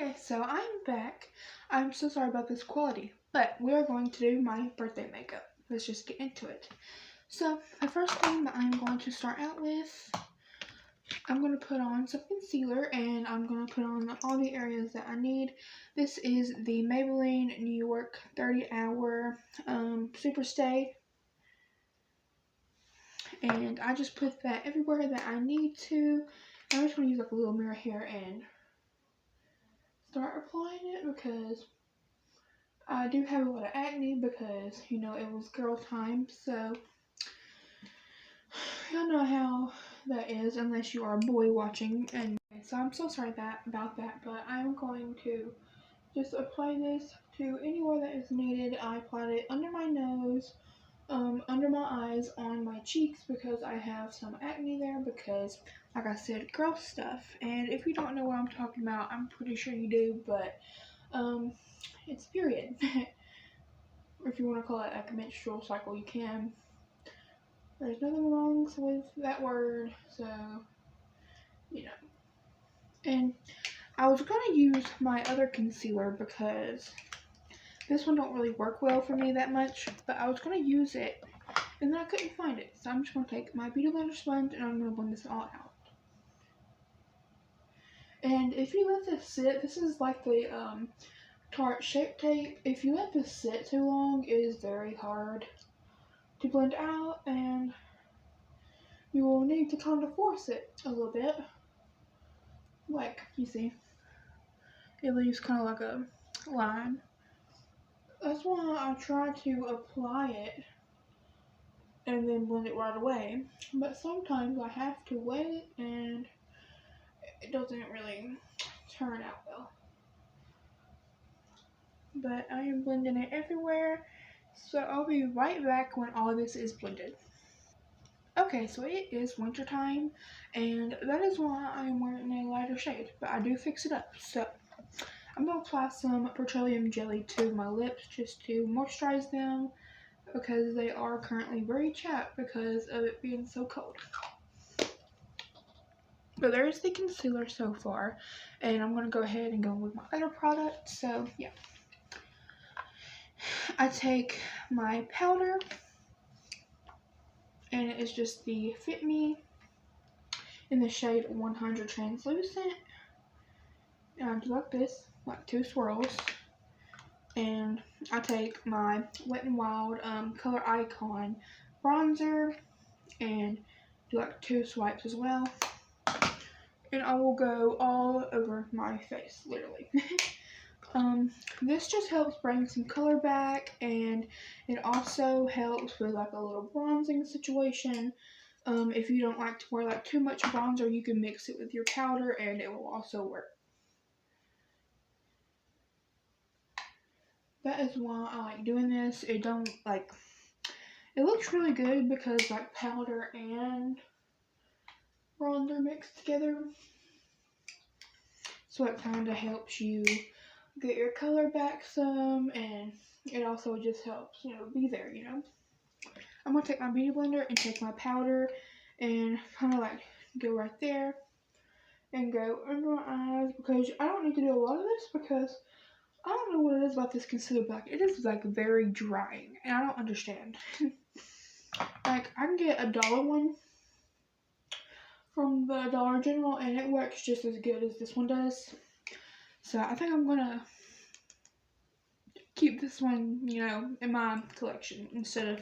Okay, so I'm back. I'm so sorry about this quality, but we are going to do my birthday makeup. Let's just get into it. So, the first thing that I'm going to start out with, I'm going to put on some concealer, and I'm going to put on all the areas that I need. This is the Maybelline New York 30 Hour Super Stay, and I just put that everywhere that I need to. I'm just going to use like a little mirror here and start applying it because I do have a lot of acne because, it was girl time, so y'all know how that is unless you are a boy watching. And so I'm so sorry about that, but I'm going to just apply this to anywhere that is needed. I applied it under my nose, under my eyes, on my cheeks because I have some acne there because, like I said, girl stuff. And if you don't know what I'm talking about, I'm pretty sure you do, but it's period. If you want to call it like a menstrual cycle, you can. There's nothing wrong with that word, so, And I was going to use my other concealer because this one don't really work well for me that much, but I was going to use it, and then I couldn't find it. So I'm just going to take my Beauty Blender sponge, and I'm going to blend this all out. And if you let this sit, this is like the Tarte Shape Tape. If you let this sit too long, it is very hard to blend out, and you will need to kind of force it a little bit. Like, you see, it leaves kind of like a line. That's why I try to apply it and then blend it right away. But sometimes I have to wait and it doesn't really turn out well. But I am blending it everywhere, so I'll be right back when all this is blended. Okay, so it is winter time, and that is why I'm wearing a lighter shade, but I do fix it up. So I'm going to apply some petroleum jelly to my lips just to moisturize them because they are currently very chapped because of it being so cold. But there's the concealer so far, and I'm going to go ahead and go with my other product. So yeah, I take my powder, and it is just the Fit Me in the shade 100 Translucent. And I do like this, like 2 swirls. And I take my Wet n Wild Color Icon bronzer and do like 2 swipes as well. And I will go all over my face, literally. This just helps bring some color back, and it also helps with like a little bronzing situation. If you don't like to wear like too much bronzer, you can mix it with your powder and it will also work. That is why I like doing this. It looks really good because like powder and bronzer mixed together. So it kind of helps you get your color back some, and it also just helps, be there, I'm going to take my Beauty Blender and take my powder and kind of like go right there and go under my eyes because I don't need to do a lot of this because I don't know what it is about this concealer, but it is like very drying and I don't understand. Like, I can get a $1 one from the Dollar General and it works just as good as this one does. So I think I'm gonna keep this one, in my collection instead of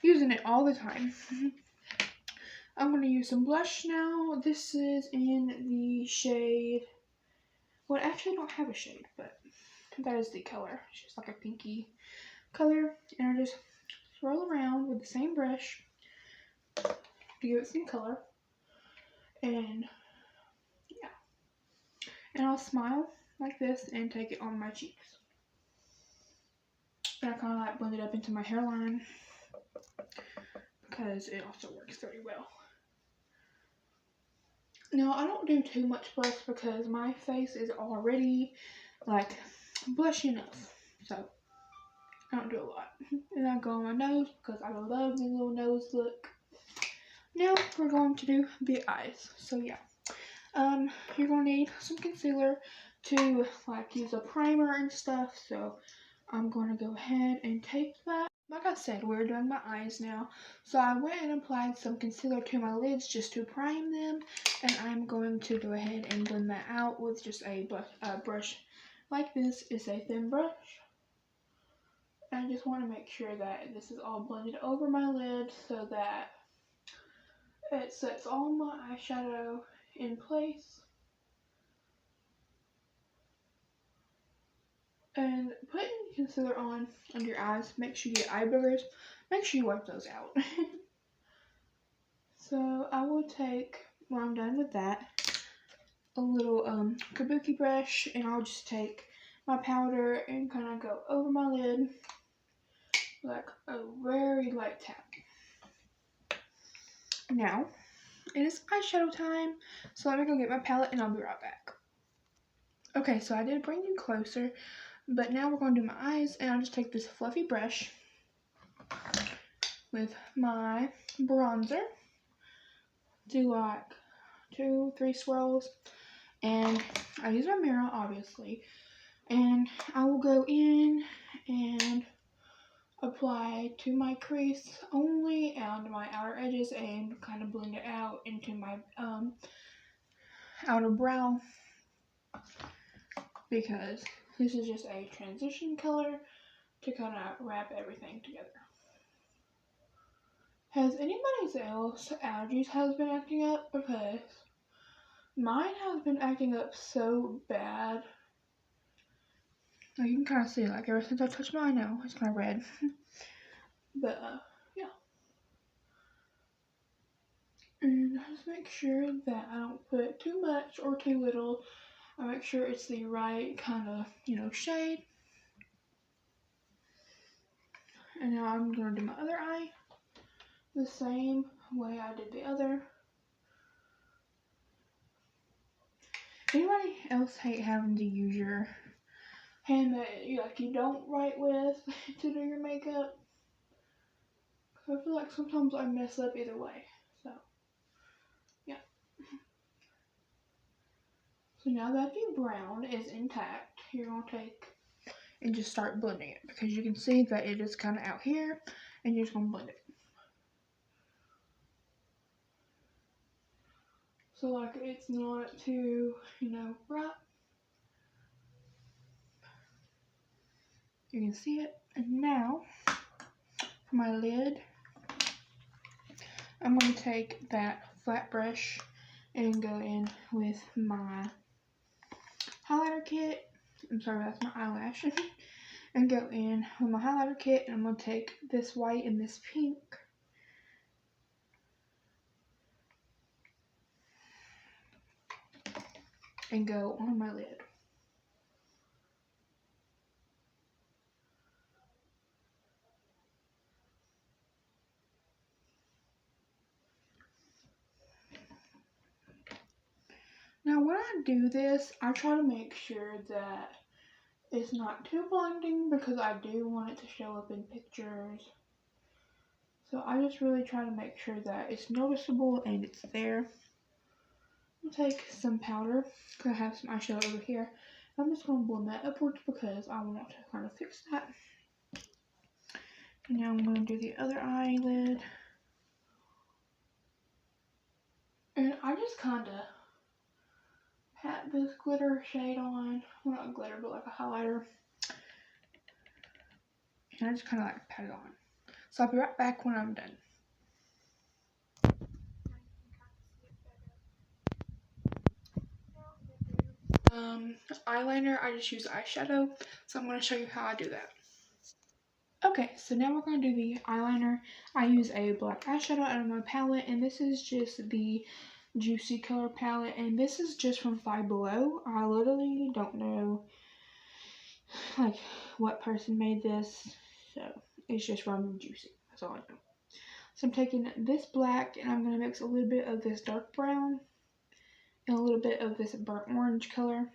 using it all the time. I'm gonna use some blush now. This is in the shade, well, actually I don't have a shade, but that is the color. It's just like a pinky color, and I just swirl around with the same brush to give it some color. And yeah, and I'll smile like this and take it on my cheeks. And I kind of like blend it up into my hairline because it also works very well. Now, I don't do too much blush because my face is already like blushy enough, so I don't do a lot. And I go on my nose because I love the little nose look. Now we're going to do the eyes. So yeah, you're gonna need some concealer. to like use a primer and stuff, so I'm going to go ahead and take that. Like I said, we're doing my eyes now, so I went and applied some concealer to my lids just to prime them, and I'm going to go ahead and blend that out with just a brush like this. It's a thin brush. I just want to make sure that this is all blended over my lid so that it sets all my eyeshadow in place. And putting concealer on under your eyes, make sure you get eye boogers. Make sure you wipe those out. So I will take, when I'm done with that, a little kabuki brush, and I'll just take my powder and kind of go over my lid like a very light tap. Now, it is eyeshadow time, so let me go get my palette and I'll be right back. Okay, so I did bring you closer, but now we're going to do my eyes, and I'll just take this fluffy brush with my bronzer, do like 2-3 swirls, and I use my mirror obviously, and I will go in and apply to my crease only and my outer edges and kind of blend it out into my outer brow, because this is just a transition color to kind of wrap everything together. Has anybody else allergies has been acting up? Because mine has been acting up so bad. Like you can kind of see, like ever since I touched mine now, it's kind of red. But yeah. And just make sure that I don't put too much or too little. I make sure it's the right kind of, shade. And now I'm going to do my other eye the same way I did the other. Anybody else hate having to use your hand that you don't write with to do your makeup? I feel like sometimes I mess up either way. So, yeah. So now that the brown is intact, you're going to take and just start blending it, because you can see that it is kind of out here, and you're just going to blend it. So like it's not too, bright. You can see it. And now, for my lid, I'm going to take that flat brush and go in with my highlighter kit. I'm sorry, that's my eyelash. And go in with my highlighter kit, and I'm going to take this white and this pink. And go on my lid. Now when I do this, I try to make sure that it's not too blinding, because I do want it to show up in pictures. So I just really try to make sure that it's noticeable and it's there. I'll take some powder, because I have some eyeshadow over here. I'm just going to blend that upwards because I want to kind of fix that. And now I'm going to do the other eyelid. And I just kind of pat this glitter shade on. Well, not glitter, but like a highlighter. And I just kind of like pat it on. So I'll be right back when I'm done. Eyeliner, I just use eyeshadow, so I'm going to show you how I do that. Okay, so now we're going to do the eyeliner. I use a black eyeshadow out of my palette, and this is just the Juicy Color palette, and this is just from Five Below. I literally don't know like what person made this, so it's just from Juicy. That's all I know. So I'm taking this black, and I'm going to mix a little bit of this dark brown and a little bit of this burnt orange color.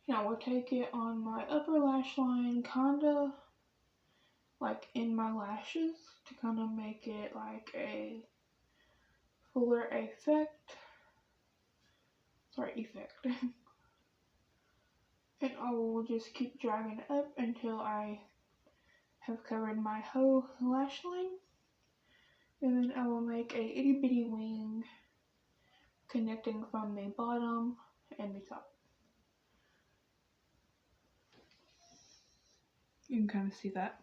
Now we'll take it on my upper lash line, kinda like in my lashes, to kind of make it like a fuller effect. And I will just keep dragging it up until I have covered my whole lash line. And then I will make a itty bitty wing connecting from the bottom and the top. You can kind of see that.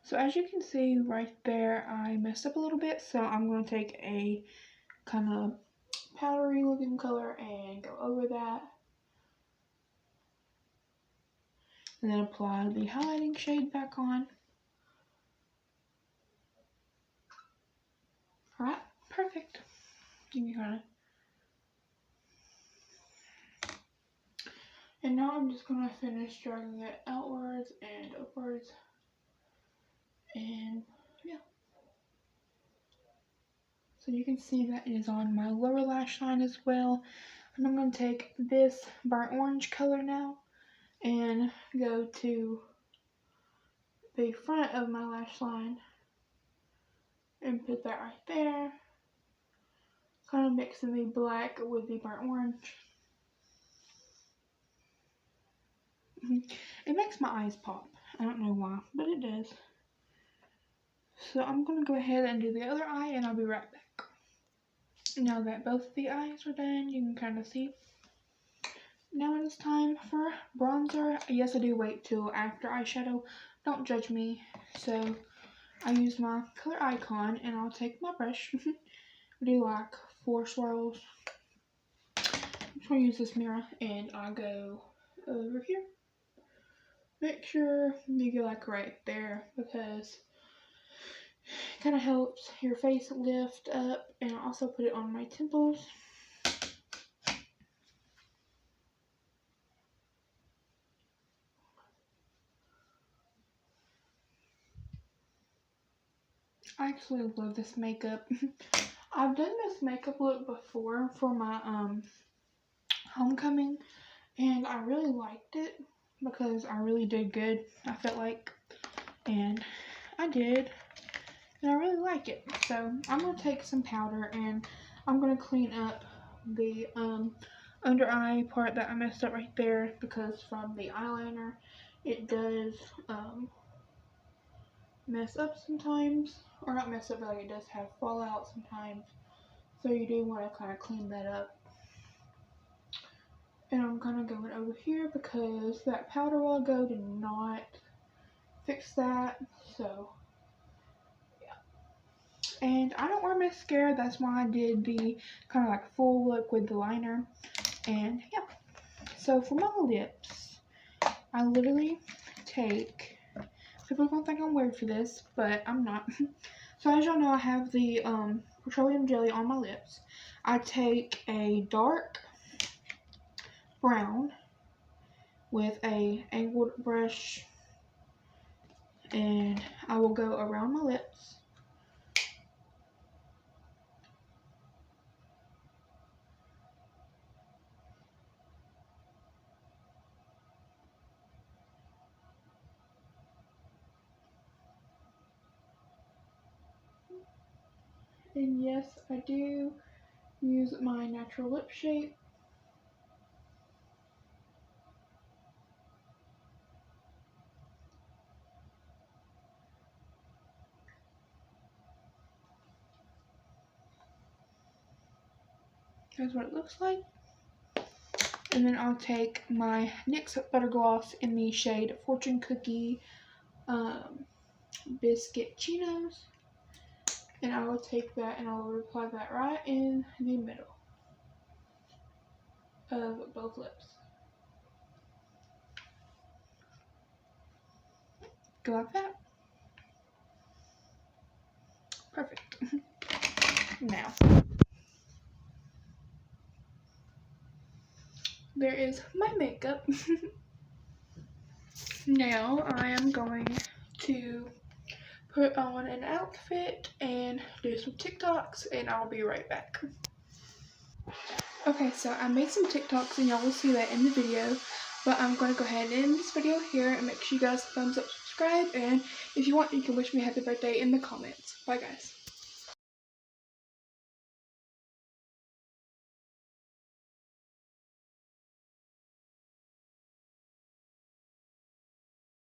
So as you can see right there, I messed up a little bit, so I'm going to take a kind of powdery looking color and go over that. And then apply the highlighting shade back on. Alright, perfect. You can kind of. And now I'm just going to finish dragging it outwards and upwards. And yeah. So you can see that it is on my lower lash line as well. And I'm going to take this burnt orange color now and go to the front of my lash line and put that right there. Kind of mixing the black with the burnt orange. It makes my eyes pop. I don't know why, but it does. So I'm going to go ahead and do the other eye and I'll be right back. Now that both of the eyes are done, you can kind of see. Now it is time for bronzer. Yes, I do wait till after eyeshadow. Don't judge me. So I use my color icon and I'll take my brush. I do like 4 swirls. I'm just going to use this mirror and I go over here. Make sure you go like right there because it kind of helps your face lift up, and I also put it on my temples. I actually love this makeup. I've done this makeup look before for my homecoming, and I really liked it because I really did good, I felt like, and I did, and I really like it. So I'm going to take some powder and I'm going to clean up the under eye part that I messed up right there, because from the eyeliner it does mess up sometimes, or not mess up, but like it does have fallout sometimes, so you do want to kind of clean that up. And I'm kind of going over here because that powder while ago did not fix that, so yeah. And I don't wear mascara, that's why I did the kind of like full look with the liner. And yeah, so for my lips, I literally take, people are gonna think I'm weird for this, but I'm not. So as y'all know, I have the petroleum jelly on my lips. I take a dark brown with a angled brush and I will go around my lips. And yes, I do use my natural lip shape. That's what it looks like. And then I'll take my NYX Butter Gloss in the shade Fortune Cookie Biscuit Chinos. And I will take that and I will apply that right in the middle of both lips. Go like that. Perfect. Now, there is my makeup. Now I am going to put on an outfit and do some TikToks, and I'll be right back. Okay, so I made some TikToks and y'all will see that in the video, but I'm going to go ahead and end this video here and make sure you guys thumbs up, subscribe, and if you want, you can wish me a happy birthday in the comments. Bye guys.